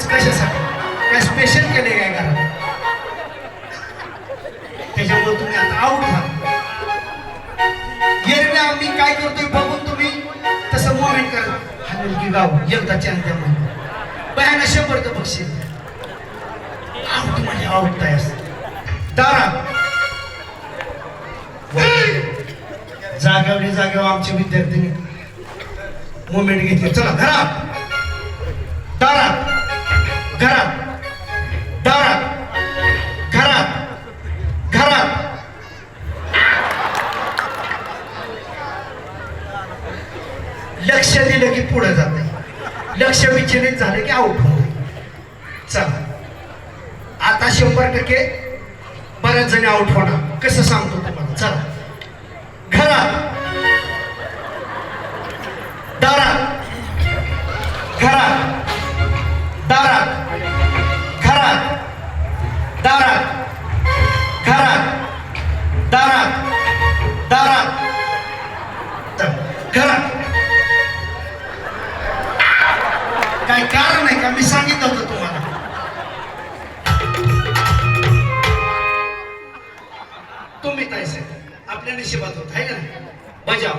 एवढंच कशासाठी काय स्पेशल केले काय करा त्याच्यामुळे तुम्ही आता आऊट व्हा एरवी आम्ही काय करतोय बघून तुम्ही तसं मोमेंट करा हाणून की गाव एकदा त्यामध्ये बयाना 100 बक्षीस आऊट म्हणजे आऊट काय असत दारा जागेवर आमचे विद्यार्थी मोमेंट घेतले चला घरात दारात घरात दारात घरात घरात लक्ष दिलं की पुढे जाते लक्ष विचलित झालं की आउट होते चला आता 100% बऱ्याच जणी आउट होणार कसं सांगतो तुम्हाला चला घरात दारात घरात दारात घरात दारात घरात दारात दारात घरात काय कारण आहे का मी सांगितलं होतं तुम्हाला तुम्ही काय आपल्या नशिबात होत आहे का नाही बजाव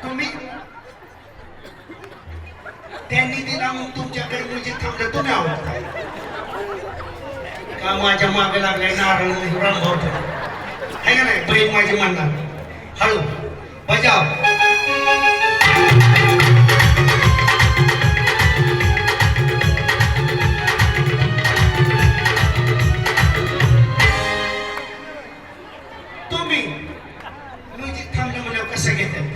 तुम्ही त्यांनी दिला मग तुमच्याकडे म्युझिक थांबलं तुम्ही आवडता का माझ्या मागे लागलाय नारळ रामभाऊ आहे का नाही बहीण माझी म्हणणार हळू बजाव तुम्ही म्युझिक थांबलं म्हणल्यावर कसं घेतात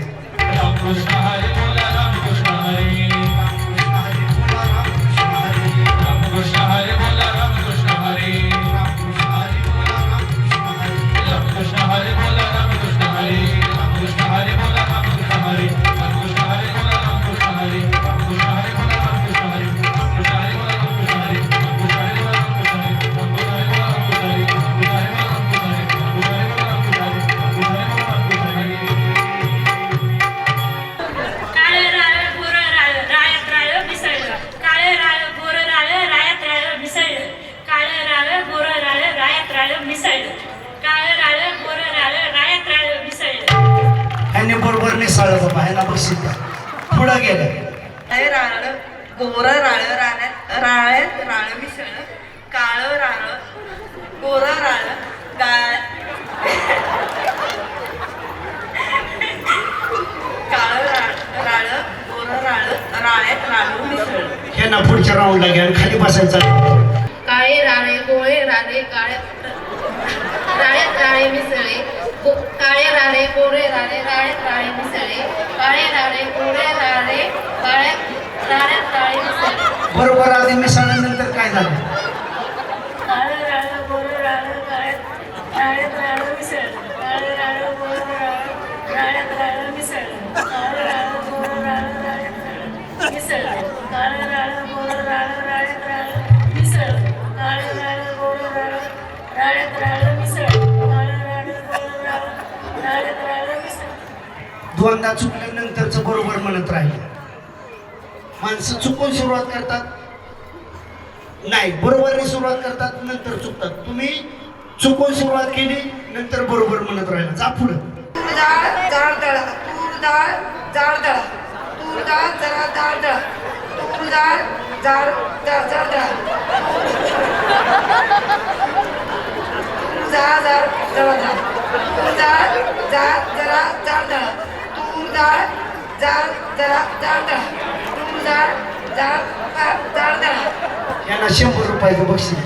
रामकृष्ण हरी बोला रामकृष्ण हरी रामकृष्ण हरी बोला रामकृष्ण हरी रामकृष्ण हरी बोला रामकृष्ण हरी रामकृष्ण हरी बोला रामकृष्ण हरी रामकृष्ण हरी बोला रामकृष्ण हरी रामकृष्ण हरी बोला रामकृष्ण हरी रामकृष्ण हरी बोला रामकृष्ण हरी रामकृष्ण हरी बोला रामकृष्ण हरी रामकृष्ण हरी बोला रामकृष्ण हरी रामकृष्ण हरी बोला रामकृष्ण हरी रामकृष्ण हरी बोला रामकृष्ण हरी रामकृष्ण हरी बोला रामकृष्ण हरी काळे राळ गोर राळ रायात राळ मिसळलं काळे राळ गोर राळ रायात राळ मिसळलं काळे राळ गोर राळ रायात राळ मिसळलं काळे राळ गोर राळ रायात राळ मिसळलं ह्याने बरोबर मिसळलं बाबा ह्याला बक्षीस द्या पुढं गेलं काळे राळ गोर राळ राळ्यात राळ मिसळ काळं राळ गोर राळ काळं राळ गोर राळ राळ्यात राळ मिसळ ह्यांना पुढच्या राऊंडला घ्या आणि खाली बसायचं काळे राळे गोळे राळे काळ्यात राळे मिसळे काळे राळे गोळे राळे राळ्यात राळे मिसळे काळे राळे गोळे राळे राळ्यात राळे मिसळे बरोबर आधी मिसळल्यानंतर काय झालं काळे राळे गोळे राळे राळ्यात राळे मिसळे काळे राळे गोळे राळे राळ्यात राळे मिसळे काळे राळे गोळे राळे राळ्यात मिसळे काळे राळे गोळे राळे राळ्यात राळे मिसळे काळे राळे गोळे राळे राळ्यात राळे मिसळे काळे राळे गोळे राळे राळ्यात राळे मिसळे दोनदा चुकल्यानंतरच बरोबर म्हणत राहिले माणसं चुकून सुरुवात करतात नाही बरोबर सुरुवात करतात नंतर चुकतात तुम्ही चुकून सुरुवात केली नंतर बरोबर म्हणत राहिला जा पुढं तूर डाळ जाड दळा तूर डाळ जाड दळा तूर डाळ जरा जाड दळा तूर डाळ जाड जाड दळा तूर डाळ जाड दळा तूर डाळ जाड जरा जाड दळा तूर डाळ जाड जरा जाड दळा तूर डाळ जाड जाड दळा यांना 100 रुपयाचं बक्षीस